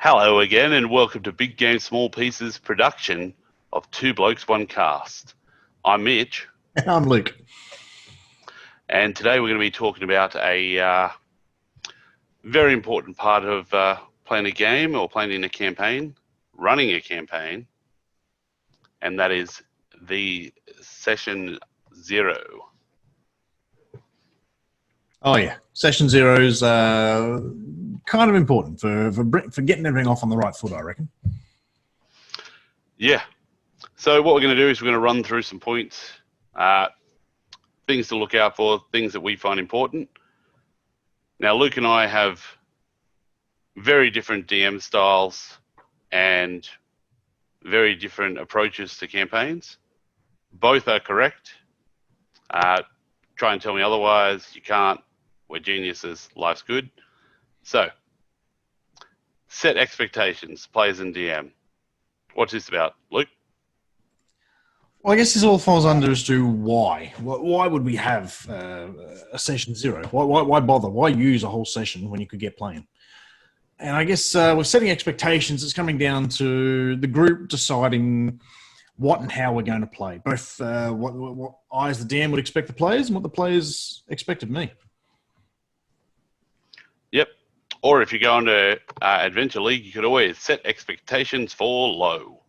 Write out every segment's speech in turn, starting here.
Hello again, and welcome to Big Game Small Pieces production of Two Blokes, One Cast. I'm Mitch. And I'm Luke. And today we're going to be talking about a very important part of playing a game or playing in a campaign, running a campaign, and that is the Session Zero. Oh yeah, Session Zero is kind of important for getting everything off on the right foot, I reckon. Yeah. So what we're going to do is we're going to run through some points, things to look out for, things that we find important. Now, Luke and I have very different DM styles and very different approaches to campaigns. Both are correct. Try and tell me otherwise. You can't. We're geniuses. Life's good. So, set expectations, players and DM. What's this about, Luke? Well, I guess this all falls under as to why. Why would we have a Session Zero? Why bother? Why use a whole session when you could get playing? And I guess with setting expectations, it's coming down to the group deciding what and how we're going to play. Both what I as the DM would expect the players and what the players expect of me. Yep. Or if you go into Adventure League, you could always set expectations for low.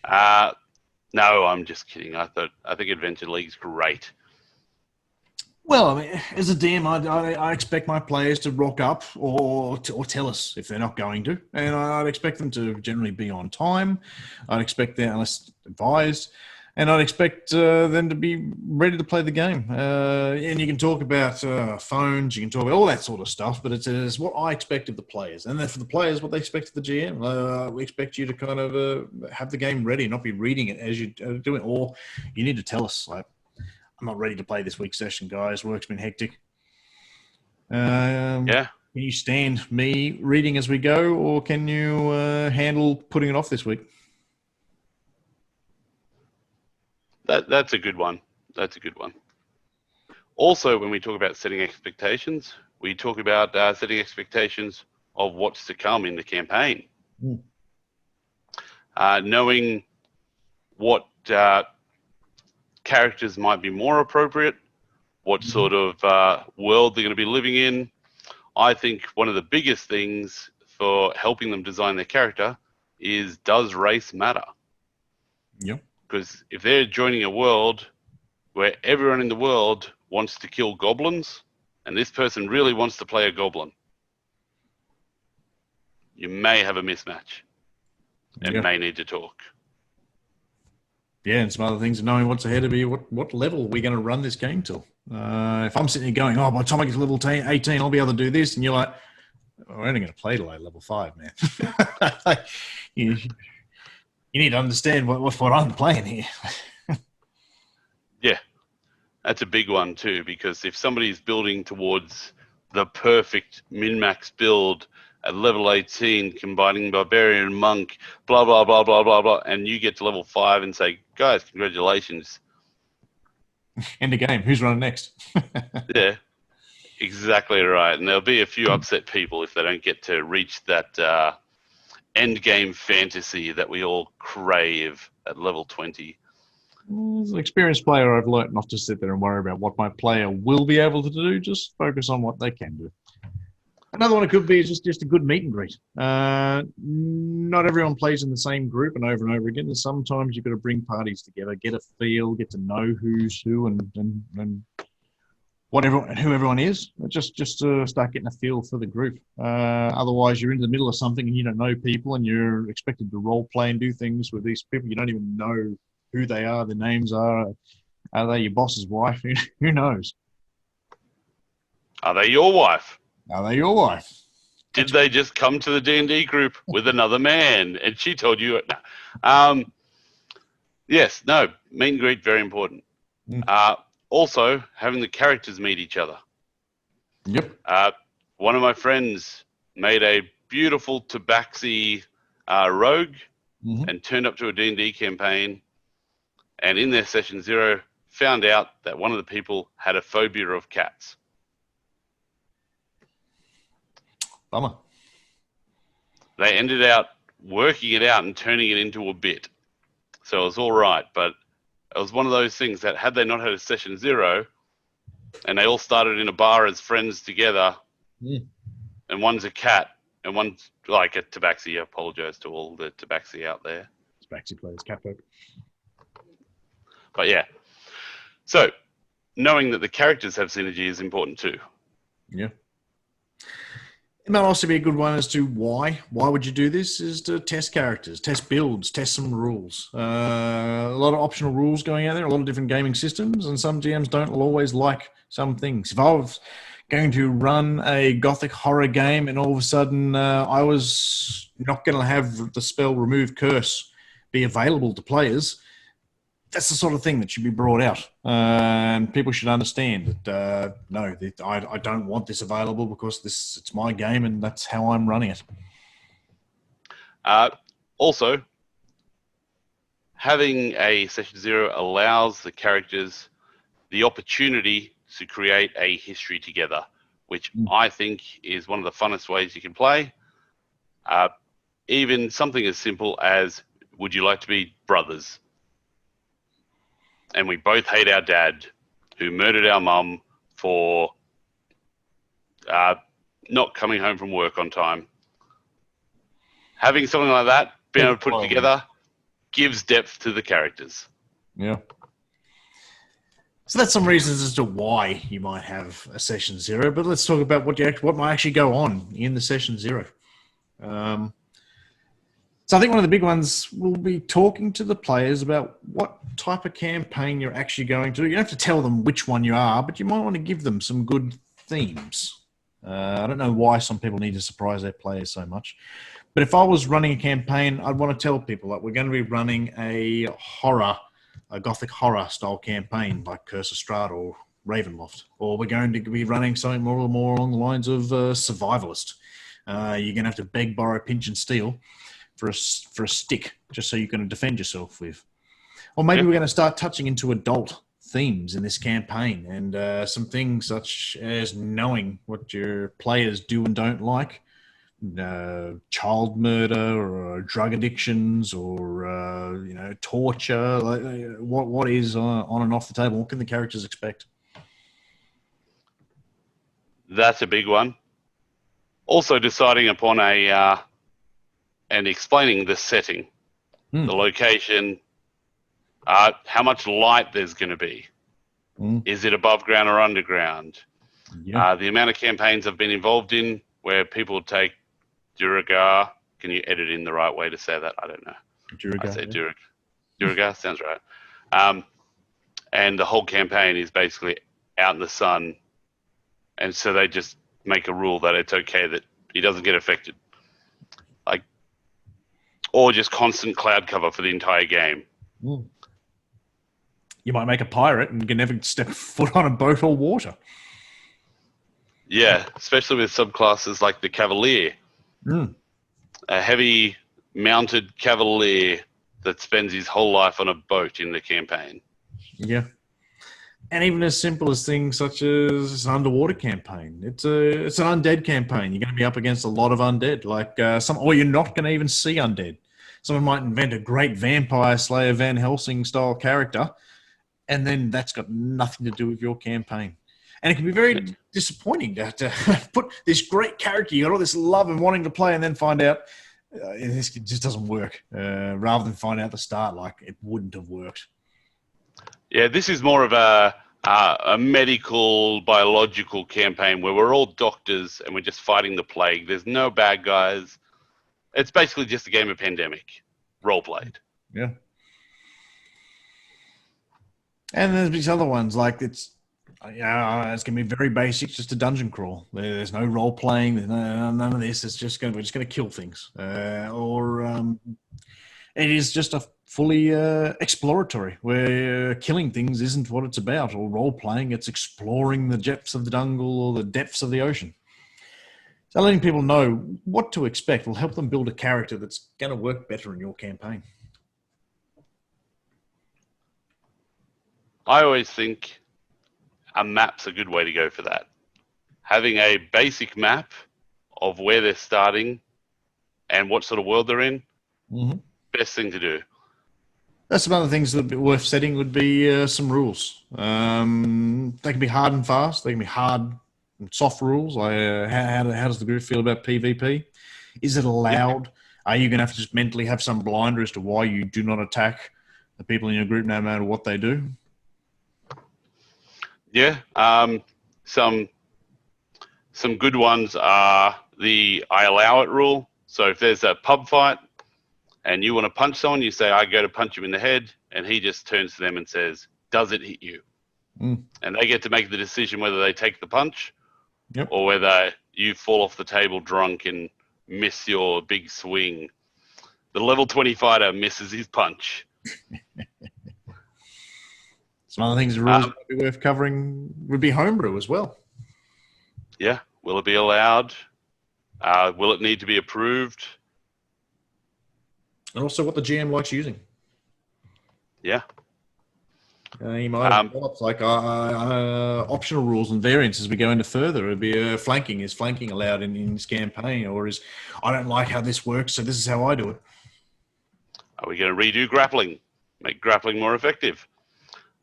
No, I'm just kidding. I think Adventure League's great. Well, I mean, as a DM, I expect my players to rock up or tell us if they're not going to, and I'd expect them to generally be on time. I'd expect them, unless advised, and I'd expect them to be ready to play the game. And you can talk about phones, you can talk about all that sort of stuff, but it's what I expect of the players, and then for the players, what they expect of the GM. We expect you to kind of have the game ready, not be reading it as you're doing, or you need to tell us like, I'm not ready to play this week's session, guys. Work's been hectic. Yeah. Can you stand me reading as we go, or can you handle putting it off this week? That's a good one. That's a good one. Also, when we talk about setting expectations, we talk about setting expectations of what's to come in the campaign. Knowing what characters might be more appropriate, what sort of world they're going to be living in. I think one of the biggest things for helping them design their character is, does race matter? Yep. Because if they're joining a world where everyone in the world wants to kill goblins, and this person really wants to play a goblin, you may have a mismatch and may need to talk. Yeah, and some other things, knowing what's ahead of you, what level we're going to run this game till. If I'm sitting here going, by the time I get to level 18, I'll be able to do this, and you're like, we're only going to play till like level 5, man. you need to understand what I'm playing here. Yeah, that's a big one too, because if somebody's building towards the perfect min-max build at level 18, combining barbarian, monk, blah, blah, blah, blah, blah, blah, and you get to level 5 and say, guys, congratulations. End of game. Who's running next? Yeah, exactly right. And there'll be a few upset people if they don't get to reach that end game fantasy that we all crave at level 20. As an experienced player, I've learned not to sit there and worry about what my player will be able to do, just focus on what they can do. Another one it could be is just a good meet and greet. Not everyone plays in the same group and over again. And sometimes you've got to bring parties together, get a feel, get to know who's who and who everyone is. Just to start getting a feel for the group. Otherwise, you're in the middle of something and you don't know people, and you're expected to role play and do things with these people you don't even know who they are, their names are. Are they your boss's wife? Who knows? Are they your wife? Are they your wife? Did they just come to the D&D group with another man and she told you? Yes, no, meet and greet, very important. Also, having the characters meet each other. Yep. One of my friends made a beautiful tabaxi rogue and turned up to a D&D campaign, and in their Session Zero found out that one of the people had a phobia of cats. Bummer. they ended up working it out and turning it into a bit. So it was all right, but it was one of those things that had they not had a session 0, and they all started in a bar as friends together, and one's a cat, and one's like a tabaxi. I apologize to all the tabaxi out there. Tabaxi players, cat folk. But yeah. So, knowing that the characters have synergy is important too. Yeah. It might also be a good one as to why. Why would you do this? Is to test characters, test builds, test some rules. A lot of optional rules going out there, a lot of different gaming systems, and some GMs don't always like some things. If I was going to run a gothic horror game and all of a sudden I was not going to have the spell Remove Curse be available to players, that's the sort of thing that should be brought out. And people should understand that, no, I don't want this available because it's my game and that's how I'm running it. Also, having a session 0 allows the characters the opportunity to create a history together, which I think is one of the funnest ways you can play. Even something as simple as, would you like to be brothers? And we both hate our dad, who murdered our mum for not coming home from work on time. Having something like that, being able to put it together, gives depth to the characters. Yeah. So that's some reasons as to why you might have a session 0. But let's talk about what might actually go on in the session 0. So I think one of the big ones will be talking to the players about what type of campaign you're actually going to do. You don't have to tell them which one you are, but you might want to give them some good themes. I don't know why some people need to surprise their players so much. But if I was running a campaign, I'd want to tell people that we're going to be running a gothic horror style campaign like Curse of Strahd or Ravenloft. Or we're going to be running something more along the lines of survivalist. You're going to have to beg, borrow, pinch and steal for a stick, just so you can defend yourself with. Or maybe we're going to start touching into adult themes in this campaign and some things such as knowing what your players do and don't like, child murder or drug addictions or torture. Like, what is on and off the table? What can the characters expect? That's a big one. Also, deciding upon and explaining the setting, the location, how much light there's going to be. Is it above ground or underground? Yeah. The amount of campaigns I've been involved in where people take Duragar. Can you edit in the right way to say that? I don't know. Duragar. I say Duragar sounds right. And the whole campaign is basically out in the sun, and so they just make a rule that it's okay that he doesn't get affected. Or just constant cloud cover for the entire game. You might make a pirate and you can never step foot on a boat or water. Yeah, especially with subclasses like the Cavalier. A heavy mounted Cavalier that spends his whole life on a boat in the campaign. Yeah. And even as simple as things such as an underwater campaign. It's an undead campaign. You're going to be up against a lot of undead. Or you're not going to even see undead. Someone might invent a great vampire slayer Van Helsing style character, and then that's got nothing to do with your campaign. And it can be very disappointing to put this great character, you got all this love and wanting to play, and then find out this just doesn't work. Rather than find out at the start like it wouldn't have worked. Yeah, this is more of a medical, biological campaign where we're all doctors and we're just fighting the plague. There's no bad guys. It's basically just a game of Pandemic, role-played. Yeah. And there's these other ones, like it's going to be very basic, just a dungeon crawl. There's no role-playing, there's none of this. We're just going to kill things. It is just a fully exploratory, where killing things isn't what it's about, or role-playing, it's exploring the depths of the jungle or the depths of the ocean. So letting people know what to expect will help them build a character that's going to work better in your campaign. I always think a map's a good way to go for that. Having a basic map of where they're starting and what sort of world they're in, Mm-hmm. best thing to do. That's some other things that would be worth setting would be some rules. They can be hard and fast. They can be hard and soft rules. Like how does the group feel about PvP? Is it allowed? Are you going to have to just mentally have some blinder as to why you do not attack the people in your group no matter what they do? Yeah. Some good ones are the I allow it rule. So if there's a pub fight and you want to punch someone, you say, I go to punch him in the head, and he just turns to them and says, does it hit you? Mm. And they get to make the decision whether they take the punch Yep. or whether you fall off the table drunk and miss your big swing. The level 20 fighter misses his punch. Some other things, the rules might be worth covering would be homebrew as well. Yeah. Will it be allowed? Will it need to be approved? And also what the GM likes using. Yeah. You might have developed like optional rules and variants as we go into further. It would be flanking. Is flanking allowed in this campaign? Or is, I don't like how this works, so this is how I do it. Are we going to redo grappling? Make grappling more effective?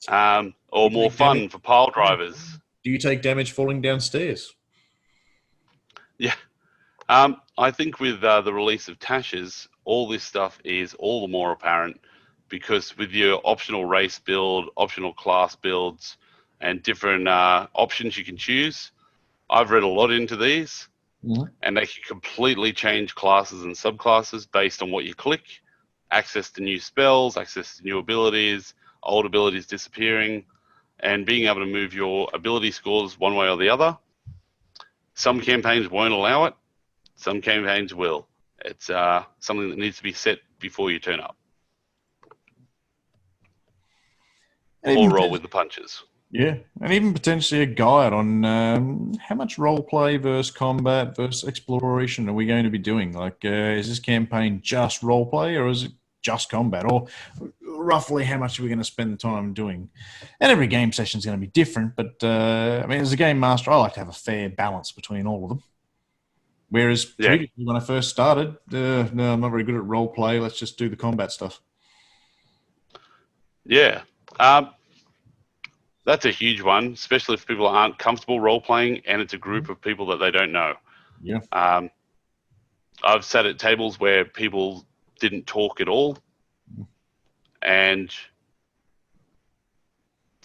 Or more fun for pile drivers? Do you take damage falling downstairs? Yeah. I think with the release of Tashes, all this stuff is all the more apparent because with your optional race build, optional class builds, and different options you can choose, I've read a lot into these, and they can completely change classes and subclasses based on what you click, access to new spells, access to new abilities, old abilities disappearing, and being able to move your ability scores one way or the other. Some campaigns won't allow it. Some campaigns will. It's something that needs to be set before you turn up. Or roll with the punches. Yeah, and even potentially a guide on how much role play versus combat versus exploration are we going to be doing? Like, is this campaign just role play or is it just combat? Or roughly how much are we going to spend the time doing? And every game session is going to be different, but I mean, as a game master, I like to have a fair balance between all of them. Whereas previously when I first started, no, I'm not very good at role play. Let's just do the combat stuff. Yeah. That's a huge one, especially if people aren't comfortable role-playing and it's a group of people that they don't know. Yeah. I've sat at tables where people didn't talk at all. And,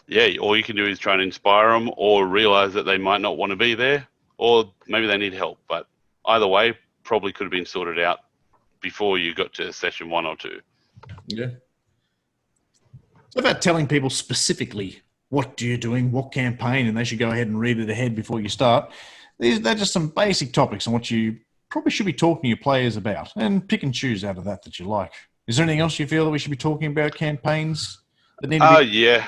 yeah, all you can do is try and inspire them or realize that they might not want to be there or maybe they need help. But either way, probably could have been sorted out before you got to session 1 or 2. Yeah. It's about telling people specifically what you're doing, what campaign, and they should go ahead and read it ahead before you start. They're just some basic topics on what you probably should be talking to your players about and pick and choose out of that you like. Is there anything else you feel that we should be talking about campaigns that need to be? Yeah.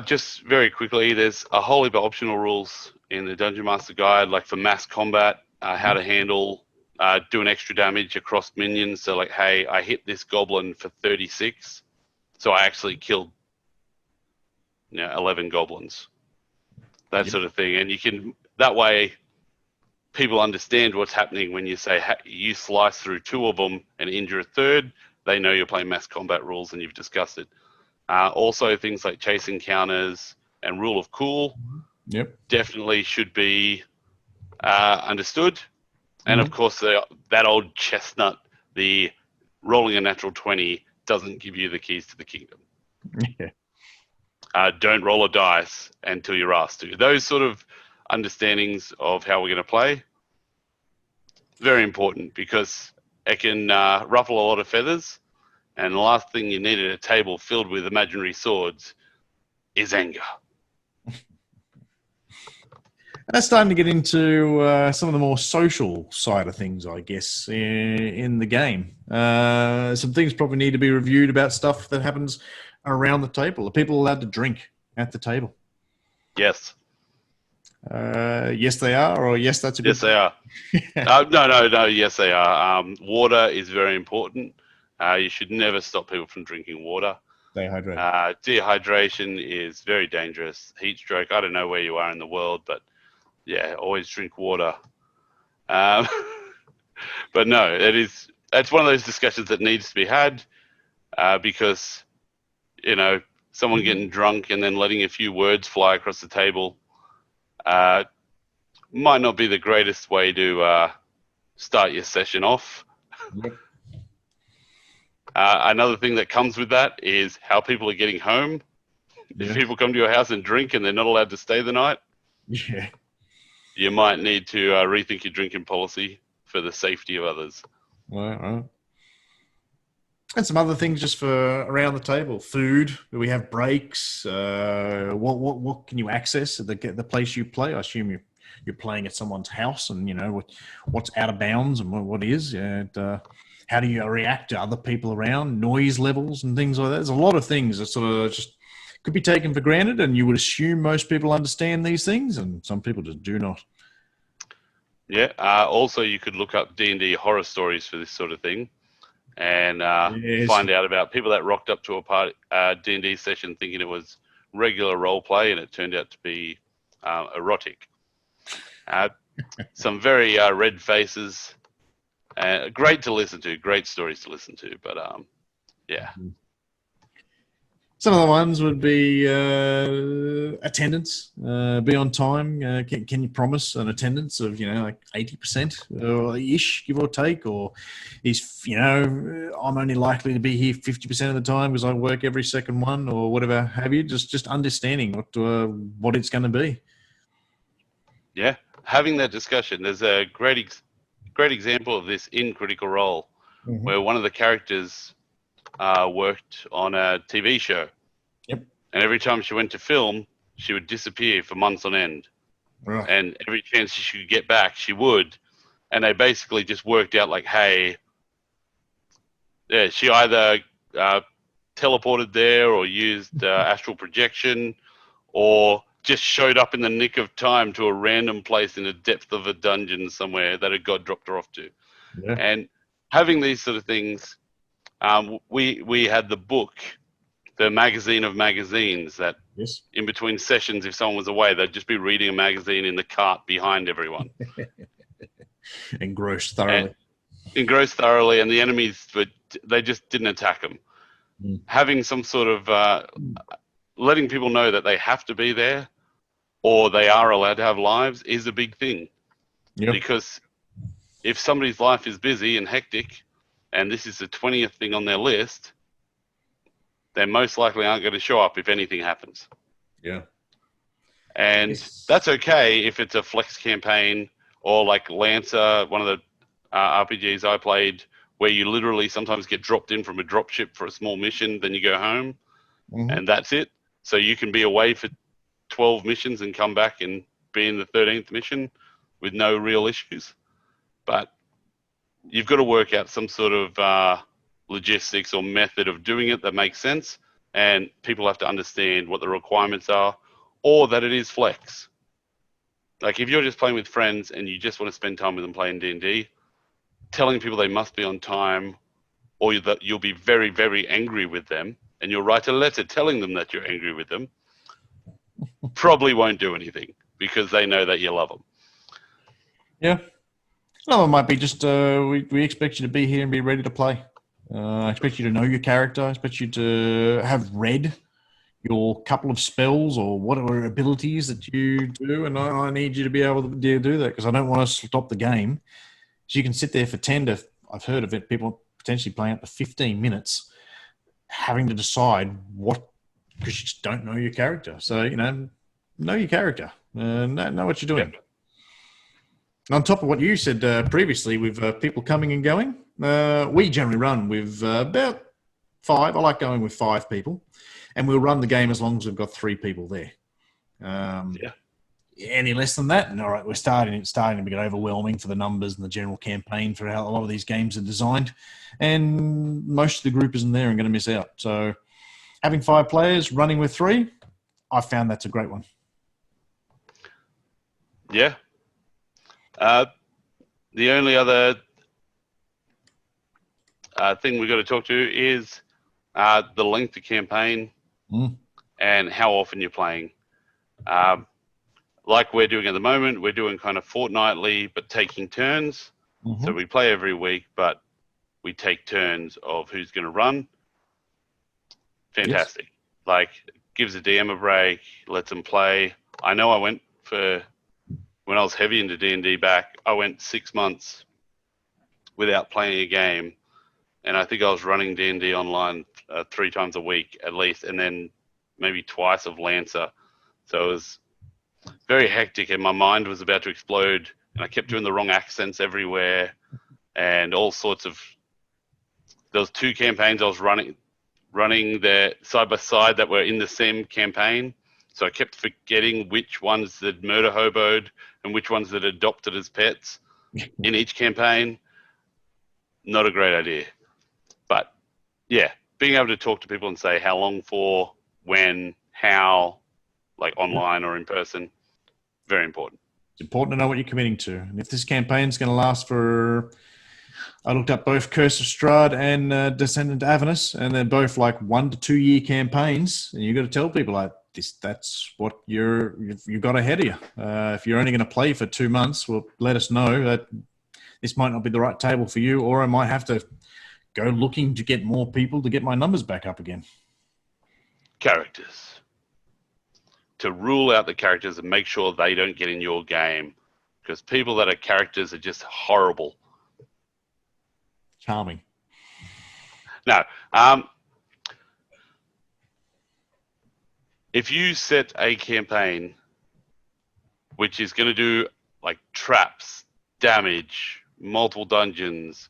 Just very quickly, there's a whole heap of optional rules in the Dungeon Master Guide, like for mass combat, how to handle doing extra damage across minions. So like, hey, I hit this goblin for 36, so I actually killed 11 goblins, that sort of thing. And you can, that way people understand what's happening when you say you slice through 2 of them and injure a 3rd. They know you're playing mass combat rules and you've discussed it. Also things like chase encounters and rule of cool definitely should be understood. And of course that old chestnut, the rolling a natural 20 doesn't give you the keys to the kingdom. Yeah. Don't roll a dice until you're asked to. Those sort of understandings of how we're going to play, very important because it can ruffle a lot of feathers. And the last thing you need at a table filled with imaginary swords is anger. And that's starting to get into some of the more social side of things, I guess, in the game. Some things probably need to be reviewed about stuff that happens around the table. Are people allowed to drink at the table? Yes. Yes, they are, or yes, that's a good Yes, they are. No, yes, they are. Water is very important. You should never stop people from drinking water. Stay hydrated. Dehydration is very dangerous. Heat stroke, I don't know where you are in the world, but yeah, always drink water. But no, it is that's one of those discussions that needs to be had, because, you know, someone getting drunk and then letting a few words fly across the table might not be the greatest way to start your session off. Yep. Another thing that comes with that is how people are getting home. Yeah. If people come to your house and drink and they're not allowed to stay the night, Yeah. you might need to rethink your drinking policy for the safety of others. Right. And some other things just for around the table. Food. Do we have breaks? What can you access at the place you play? I assume you're playing at someone's house, and you know what's out of bounds and what is. And how do you react to other people around? Noise levels and things like that. There's a lot of things that sort of just could be taken for granted, and you would assume most people understand these things, and some people just do not. Yeah. Also, you could look up D&D horror stories for this sort of thing, and find out about people that rocked up to a party, D&D session thinking it was regular role play, and it turned out to be erotic. Some very red faces. Great to listen to. Great stories to listen to. But yeah. Some of the ones would be attendance, be on time. Can you promise an attendance of, you know, like 80% ish, give or take? Or is, you know, I'm only likely to be here 50% of the time because I work every second one, or whatever have you? Just understanding what it's going to be. Yeah. Having that discussion. There's a great example of this in Critical Role, where one of the characters worked on a TV show. Yep. And every time she went to film, she would disappear for months on end. Right. And every chance she could get back, she would. And they basically just worked out like, hey, yeah, she either teleported there or used astral projection, or just showed up in the nick of time to a random place in the depth of a dungeon somewhere that a god dropped her off to. Yeah. And having these sort of things, we had the book, the magazine of magazines, that Yes. in between sessions, if someone was away, they'd just be reading a magazine in the cart behind everyone. Engrossed thoroughly. Engrossed thoroughly, and the enemies, but they just didn't attack them. Having some sort of letting people know that they have to be there, or they are allowed to have lives, is a big thing. Yep. Because if somebody's life is busy and hectic, and this is the 20th thing on their list, they most likely aren't going to show up if anything happens. Yeah. And that's okay if it's a flex campaign, or like Lancer, one of the RPGs I played, where you literally sometimes get dropped in from a dropship for a small mission, then you go home, and that's it. So you can be away for 12 missions and come back and be in the 13th mission with no real issues. But you've got to work out some sort of logistics or method of doing it that makes sense, and people have to understand what the requirements are, or that it is flex. Like if you're just playing with friends and you just want to spend time with them playing D&D, telling people they must be on time, or that you'll be very, very angry with them, and you'll write a letter telling them that you're angry with them, probably won't do anything, because they know that you love them. Yeah. No, it might be just we expect you to be here and be ready to play. I expect you to know your character. I expect you to have read your couple of spells or whatever abilities that you do, and I need you to be able to do that, because I don't want to stop the game. So you can sit there for 10 to, I've heard of it, people potentially playing up to 15 minutes, having to decide what, because you just don't know your character. So, you know your character, know what you're doing. Yep. And on top of what you said previously, with people coming and going, we generally run with about 5. I like going with 5 people, and we'll run the game as long as we've got 3 people there. Any less than that, and all right, we're starting to get overwhelming for the numbers and the general campaign for how a lot of these games are designed, and most of the group isn't there and going to miss out. So having 5 players running with 3, I found that's a great one. Yeah. The only other thing we've got to talk to is the length of campaign and how often you're playing. Like we're doing at the moment, we're doing kind of fortnightly, but taking turns. So we play every week, but we take turns of who's going to run. Fantastic. Yes. Like, gives the DM a break, lets them play. I know I went for, when I was heavy into D&D back, I went 6 months without playing a game. And I think I was running D&D online 3 times a week at least, and then maybe twice of Lancer. So it was very hectic, and my mind was about to explode, and I kept doing the wrong accents everywhere, and all sorts of. There was 2 campaigns I was running there side by side that were in the same campaign. So I kept forgetting which ones that murder hoboed and which ones that adopted as pets in each campaign. Not a great idea. But yeah, being able to talk to people and say how long for, when, how, like online or in person, very important. It's important to know what you're committing to. And if this campaign is going to last for, I looked up both Curse of Strahd and Descendant Avernus, and they're both like 1 to 2 year campaigns. And you've got to tell people like this, that's what you've got ahead of you. If you're only going to play for 2 months, well, let us know that this might not be the right table for you, or I might have to go looking to get more people to get my numbers back up again. Characters. To rule out the characters and make sure they don't get in your game, because people that are characters are just horrible. Charming. No. If you set a campaign which is going to do like traps, damage, multiple dungeons,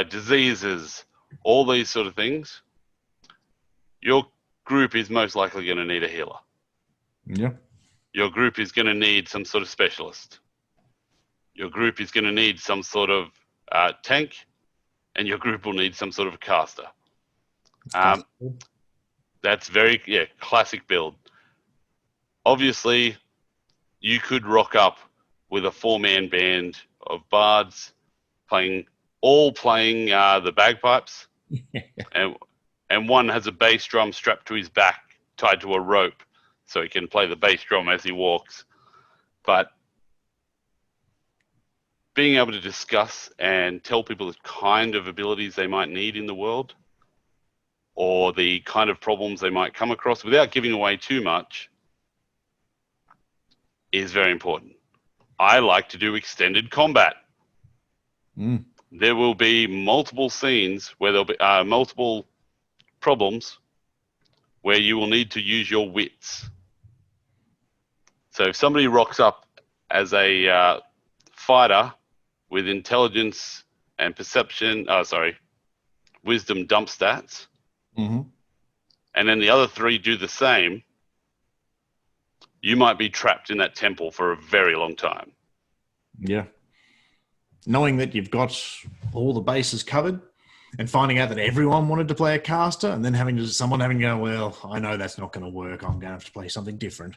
diseases, all these sort of things, your group is most likely going to need a healer. Yeah. Your group is going to need some sort of specialist. Your group is going to need some sort of tank, and your group will need some sort of a caster. That's very, classic build. Obviously, you could rock up with a 4-man band of bards playing the bagpipes, and one has a bass drum strapped to his back, tied to a rope, so he can play the bass drum as he walks. But being able to discuss and tell people the kind of abilities they might need in the world, or the kind of problems they might come across without giving away too much, is very important. I like to do extended combat. There will be multiple scenes where there'll be multiple problems where you will need to use your wits. So if somebody rocks up as a fighter with intelligence and perception, wisdom dump stats, and then the other 3 do the same, you might be trapped in that temple for a very long time. Yeah. Knowing that you've got all the bases covered and finding out that everyone wanted to play a caster, and then someone having to go, well, I know that's not going to work, I'm going to have to play something different,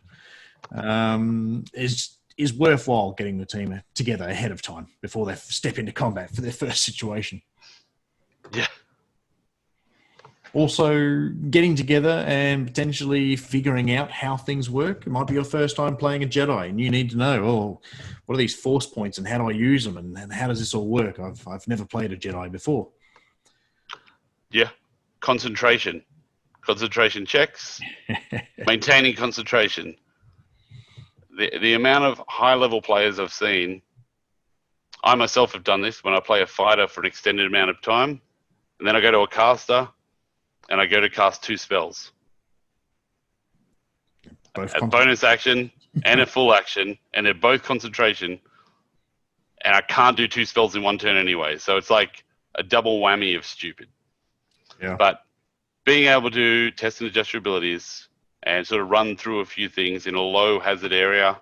is worthwhile getting the team together ahead of time before they step into combat for their first situation. Yeah. Also, getting together and potentially figuring out how things work. It might be your first time playing a Jedi, and you need to know, what are these force points and how do I use them, and how does this all work? I've never played a Jedi before. Yeah. Concentration checks, maintaining concentration. The amount of high-level players I've seen, I myself have done this when I play a fighter for an extended amount of time, and then I go to a caster, and I go to cast 2 spells. A bonus action and a full action, and they're both concentration, and I can't do 2 spells in one turn anyway, so it's like a double whammy of stupid. Yeah. But being able to test and adjust your abilities and sort of run through a few things in a low hazard area,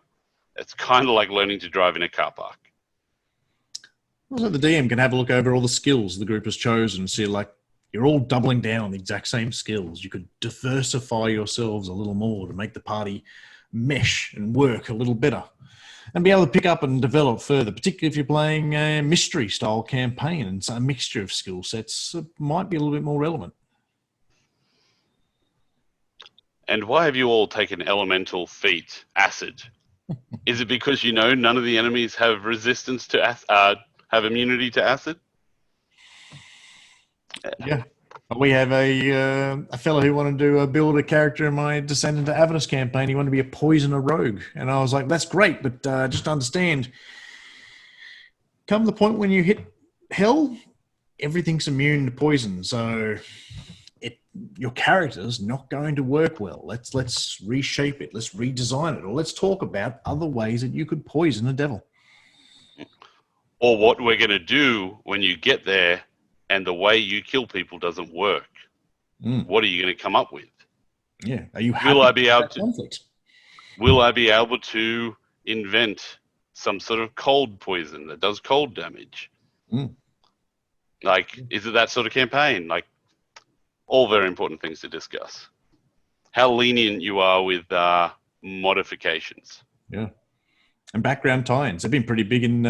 it's kind of like learning to drive in a car park. Also, the DM can have a look over all the skills the group has chosen and see, like, you're all doubling down on the exact same skills. You could diversify yourselves a little more to make the party mesh and work a little better, and be able to pick up and develop further, particularly if you're playing a mystery-style campaign, and so a mixture of skill sets might be a little bit more relevant. And why have you all taken elemental feat, acid? Is it because none of the enemies have resistance to have immunity to acid? Yeah. We have a fellow who wanted to build a character in my Descendant to Avernus campaign. He wanted to be a poisoner rogue. And I was like, that's great, but just understand, come the point when you hit hell, everything's immune to poison. So your character's not going to work well. Let's reshape it. Let's redesign it. Or let's talk about other ways that you could poison a devil. Or what we're going to do when you get there and the way you kill people doesn't work. What are you going to come up with? Yeah. Are you happy will I be with able that to conflict? Will I be able to invent some sort of cold poison that does cold damage? Like, is it that sort of campaign? Like, all very important things to discuss. How lenient you are with modifications. Yeah. And background tie-ins. They've been pretty big in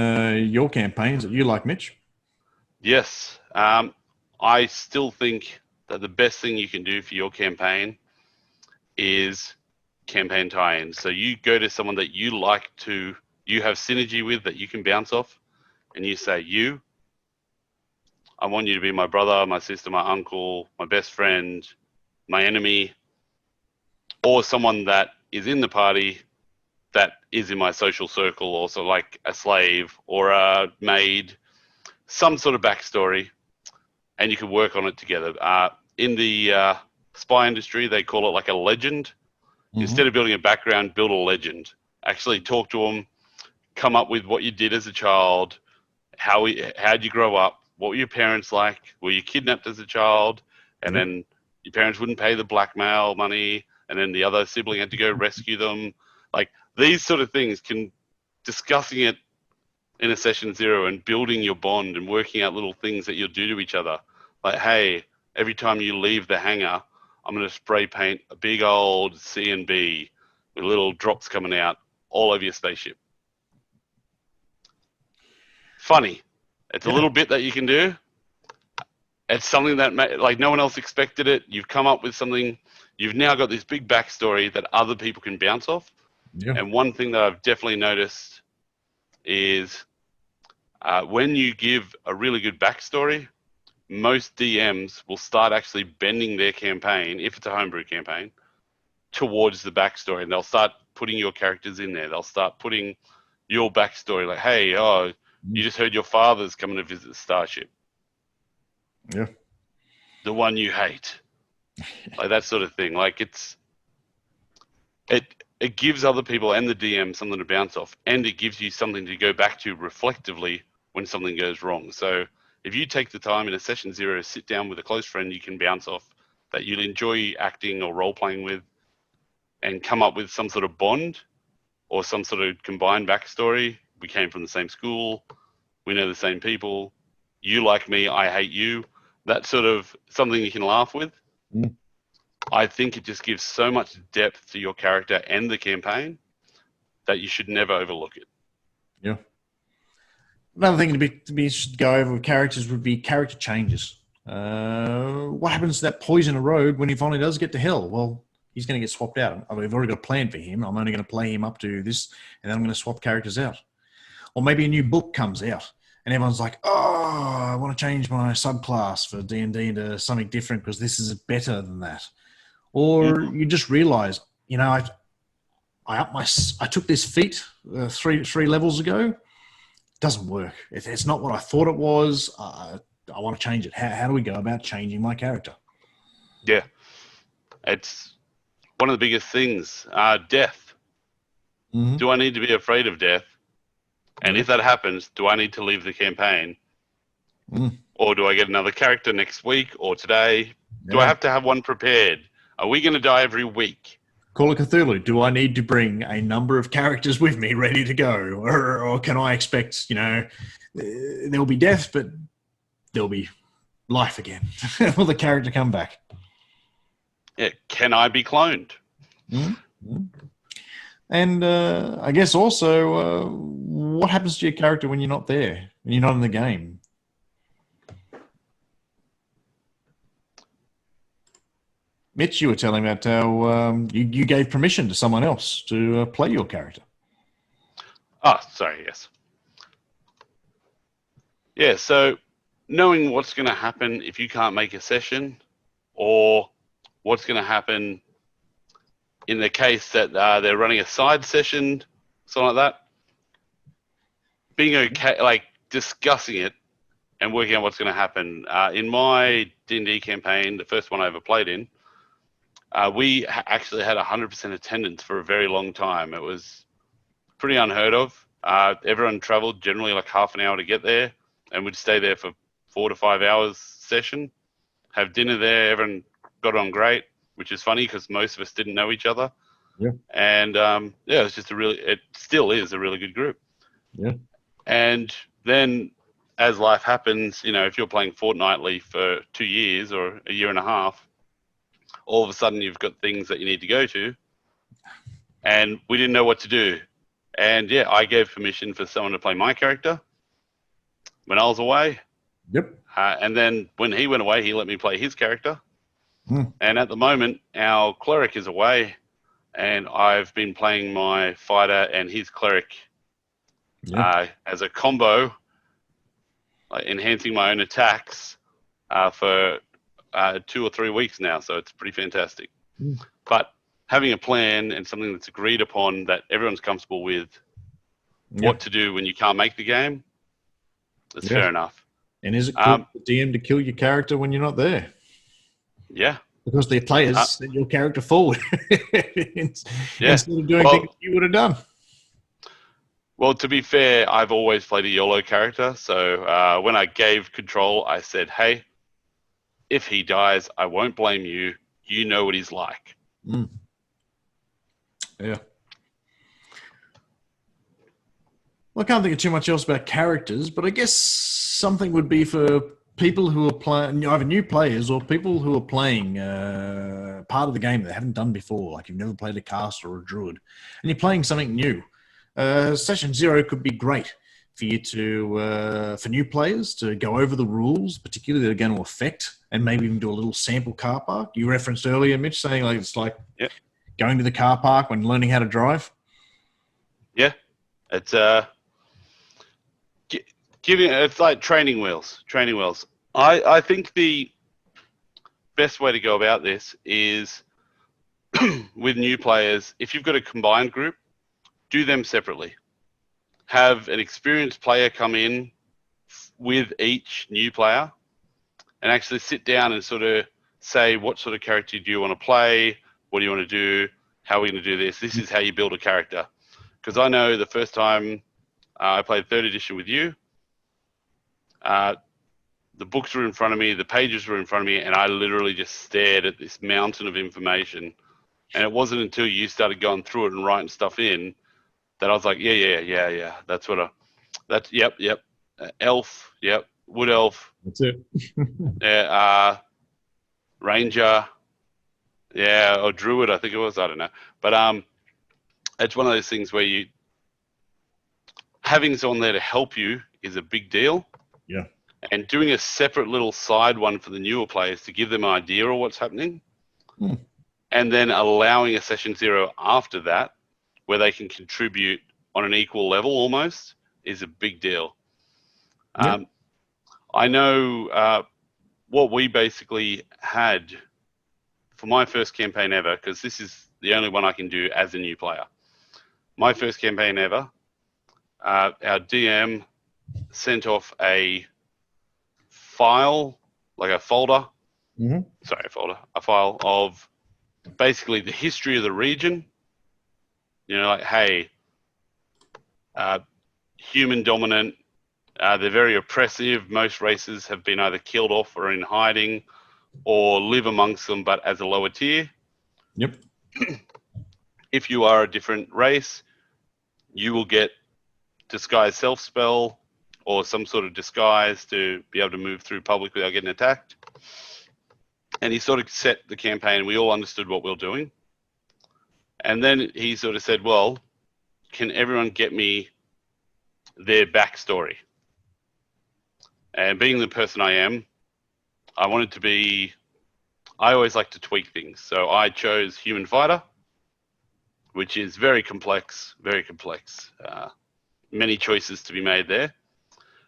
your campaigns that you like, Mitch. Yes. I still think that the best thing you can do for your campaign is campaign tie-ins. So you go to someone that you have synergy with, that you can bounce off, and you say, I want you to be my brother, my sister, my uncle, my best friend, my enemy, or someone that is in the party that is in my social circle, also like a slave or a maid, some sort of backstory, and you can work on it together. In the spy industry, they call it like a legend. Instead of building a background, build a legend. Actually talk to them, come up with what you did as a child, how'd you grow up, what were your parents like, were you kidnapped as a child, and then your parents wouldn't pay the blackmail money, and then the other sibling had to go rescue them. Like, these sort of things, discussing it in a session 0 and building your bond and working out little things that you'll do to each other. Like, hey, every time you leave the hangar, I'm going to spray paint a big old C and B with little drops coming out all over your spaceship. Funny. It's a little bit that you can do. It's something that, like, no one else expected it. You've come up with something. You've now got this big backstory that other people can bounce off. Yeah. And one thing that I've definitely noticed is when you give a really good backstory, most DMs will start actually bending their campaign, if it's a homebrew campaign, towards the backstory. And they'll start putting your characters in there. They'll start putting your backstory, like, hey, you just heard your father's coming to visit the starship. Yeah. The one you hate. Like, that sort of thing. Like, it gives other people and the DM something to bounce off, and it gives you something to go back to reflectively when something goes wrong. So if you take the time in a session 0 to sit down with a close friend you can bounce off, that you'll enjoy acting or role-playing with, and come up with some sort of bond or some sort of combined backstory. We came from the same school. We know the same people. You like me, I hate you. That sort of something you can laugh with. I think it just gives so much depth to your character and the campaign that you should never overlook it. Yeah. Another thing to should go over with characters would be character changes. What happens to that poisoner rogue when he finally does get to hell? Well, he's going to get swapped out. We've already got a plan for him. I'm only going to play him up to this, and then I'm going to swap characters out. Or maybe a new book comes out, and everyone's like, I want to change my subclass for D&D into something different because this is better than that. Or you just realize, I took this feat three levels ago. It doesn't work. It's not what I thought it was. I want to change it. How do we go about changing my character? Yeah. It's one of the biggest things, death. Do I need to be afraid of death? And if that happens, do I need to leave the campaign? Or do I get another character next week or today? Do I have to have one prepared? Are we going to die every week? Call of Cthulhu. Do I need to bring a number of characters with me ready to go? Or can I expect, there'll be death, but there'll be life again? Will the character come back? Yeah. Can I be cloned? And I guess also, what happens to your character when you're not there, when you're not in the game? Mitch, you were telling me about how you gave permission to someone else to play your character. Oh, sorry, yes. Yeah, so knowing what's going to happen if you can't make a session, or what's going to happen in the case that they're running a side session, something like that. Being okay, like discussing it and working out what's going to happen. In my D&D campaign, the first one I ever played in, we actually had 100% attendance for a very long time. It was pretty unheard of. Everyone traveled generally like half an hour to get there, and we'd stay there for 4 to 5 hours session, have dinner there. Everyone got on great, which is funny because most of us didn't know each other. Yeah. And yeah, it was just it still is a really good group. Yeah. And then as life happens, you know, if you're playing fortnightly for 2 years or a year and a half, all of a sudden you've got things that you need to go to, and we didn't know what to do. And yeah, I gave permission for someone to play my character when I was away. Yep. And then when he went away, he let me play his character. Hmm. And at the moment, our cleric is away, and I've been playing my fighter and his cleric as a combo, enhancing my own attacks for 2 or 3 weeks now. So it's pretty fantastic. Mm. But having a plan and something that's agreed upon that everyone's comfortable with, what to do when you can't make the game, that's fair enough. And is it cool for the DM to kill your character when you're not there? Yeah. Because their players send your character forward instead of doing things you would have done. Well, to be fair, I've always played a YOLO character. So when I gave control, I said, hey, if he dies, I won't blame you. You know what he's like. Mm. Yeah. Well, I can't think of too much else about characters, but I guess something would be for people who are playing, either new players or people who are playing part of the game they haven't done before, like you've never played a caster or a druid, and you're playing something new. Session 0 could be great for you to, for new players to go over the rules, particularly that are going to affect, and maybe even do a little sample car park. You referenced earlier, Mitch, saying like it's like going to the car park when learning how to drive. Yeah, it's it's like training wheels. I think the best way to go about this is with new players, if you've got a combined group, do them separately. Have an experienced player come in with each new player and actually sit down and sort of say, what sort of character do you want to play? What do you want to do? How are we going to do this? This is how you build a character. Because I know the first time I played 3rd edition with you, the books were in front of me, the pages were in front of me, and I literally just stared at this mountain of information. And it wasn't until you started going through it and writing stuff in that I was like, yeah. That's what yep. Elf, yep. Wood elf. That's it. Yeah, ranger. Yeah, or druid, I think it was. I don't know. But it's one of those things where having someone there to help you is a big deal. Yeah. And doing a separate little side one for the newer players to give them an idea of what's happening. And then allowing a session 0 after that, where they can contribute on an equal level almost, is a big deal. I know what we basically had for my first campaign ever, because this is the only one I can do as a new player. My first campaign ever, our DM sent off a file, like a folder, a file of basically the history of the region. You know, like, hey, human dominant, they're very oppressive. Most races have been either killed off or in hiding or live amongst them, but as a lower tier. Yep. If you are a different race, you will get disguise self spell or some sort of disguise to be able to move through public without getting attacked. And he sort of set the campaign. We all understood what we were doing. And then he sort of said, well, can everyone get me their backstory? And being the person I am, I wanted to be, I always like to tweak things. So I chose human fighter, which is very complex, many choices to be made there.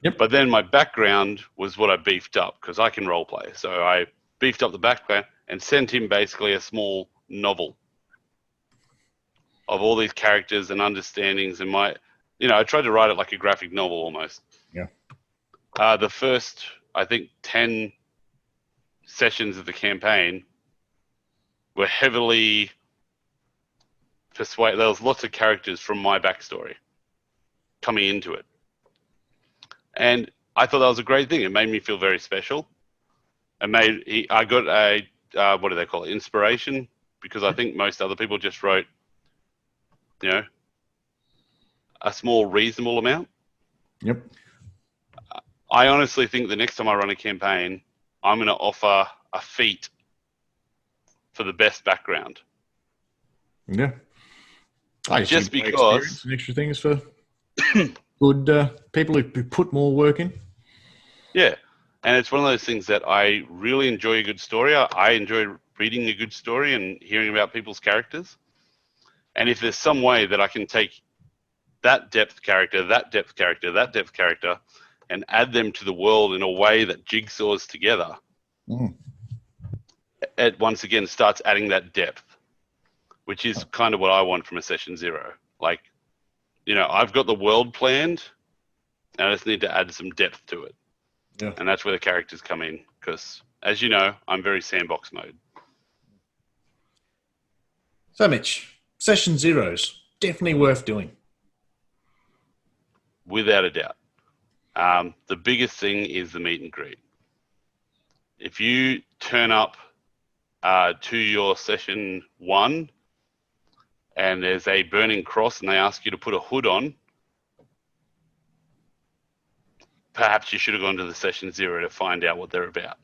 Yep. But then my background was what I beefed up because I can role play. So I beefed up the background and sent him basically a small novel of all these characters and understandings. And I tried to write it like a graphic novel almost. Yeah. The first, I think, 10 sessions of the campaign were heavily persuaded. There was lots of characters from my backstory coming into it. And I thought that was a great thing. It made me feel very special. I got a, what do they call it, inspiration, because I think most other people just wrote, a small reasonable amount. Yep. I honestly think the next time I run a campaign, I'm going to offer a feat for the best background. Yeah. Just because and extra things for good people who put more work in. Yeah. And it's one of those things that I really enjoy a good story. I enjoy reading a good story and hearing about people's characters. And if there's some way that I can take that depth character, that depth character, that depth character, and add them to the world in a way that jigsaws together, it once again starts adding that depth, which is kind of what I want from a session zero. Like, I've got the world planned, and I just need to add some depth to it. Yeah. And that's where the characters come in, because, as you know, I'm very sandbox mode. So, Mitch, session zeros, definitely worth doing. Without a doubt. The biggest thing is the meet and greet. If you turn up to your session 1 and there's a burning cross and they ask you to put a hood on, perhaps you should have gone to the session 0 to find out what they're about.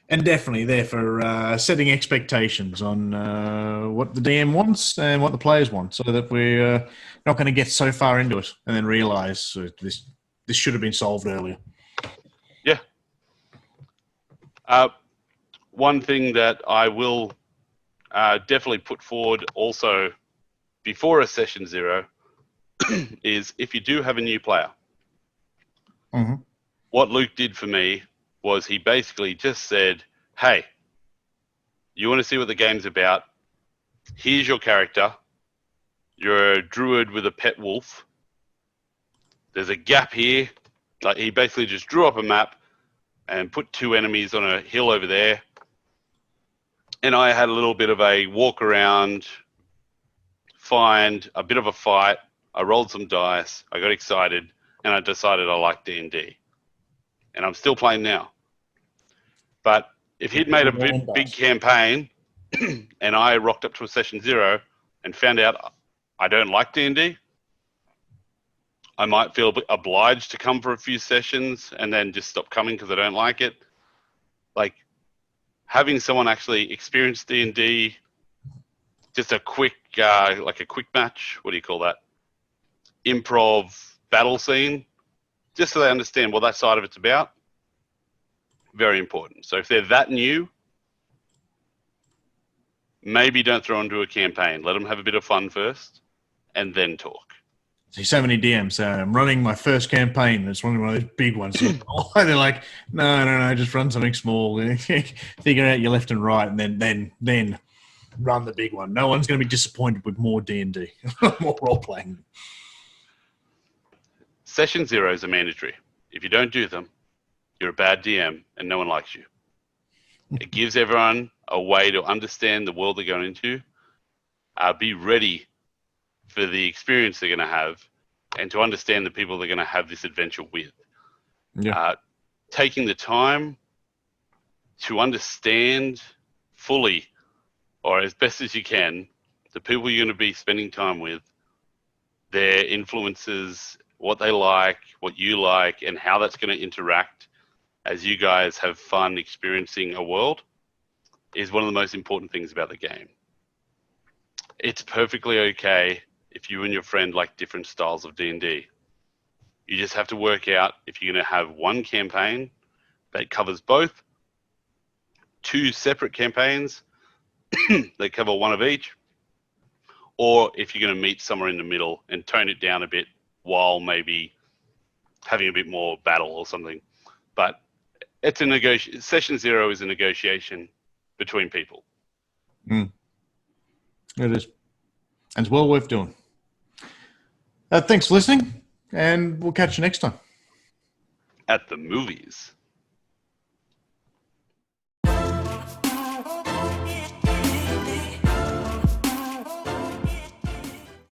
And definitely there for setting expectations on what the DM wants and what the players want, so that we're not going to get so far into it and then realise this should have been solved earlier. Yeah. One thing that I will definitely put forward also before a session 0 is if you do have a new player. Mm-hmm. What Luke did for me was he basically just said, hey, you want to see what the game's about? Here's your character. You're a druid with a pet wolf. There's a gap here. Like, he basically just drew up a map and put 2 enemies on a hill over there. And I had a little bit of a walk around, find a bit of a fight. I rolled some dice. I got excited, and I decided I liked D&D. And I'm still playing now. But if he'd made a big campaign and I rocked up to a session 0 and found out I don't like D&D, I might feel obliged to come for a few sessions and then just stop coming because I don't like it. Like, having someone actually experience D&D, just a quick, like a quick match, what do you call that? Improv battle scene, just so they understand what that side of it's about. Very important. So if they're that new, maybe don't throw into a campaign. Let them have a bit of fun first and then talk. See so many DMs saying, I'm running my first campaign. It's one of those big ones. They're like, no, just run something small. Figure out your left and right, and then run the big one. No one's going to be disappointed with more D&D, more role-playing. Session 0s are mandatory. If you don't do them, you're a bad DM and no one likes you. It gives everyone a way to understand the world they're going into, be ready for the experience they're going to have, and to understand the people they're going to have this adventure with. Yeah. Taking the time to understand fully, or as best as you can, the people you're going to be spending time with, their influences, what they like, what you like, and how that's going to interact as you guys have fun experiencing a world, is one of the most important things about the game. It's perfectly okay if you and your friend like different styles of D&D. You just have to work out if you're going to have one campaign that covers both, 2 separate campaigns that cover one of each, or if you're going to meet somewhere in the middle and tone it down a bit while maybe having a bit more battle or something. But it's a session 0 is a negotiation between people. It is. And it's well worth doing. Thanks for listening, and we'll catch you next time. At the movies.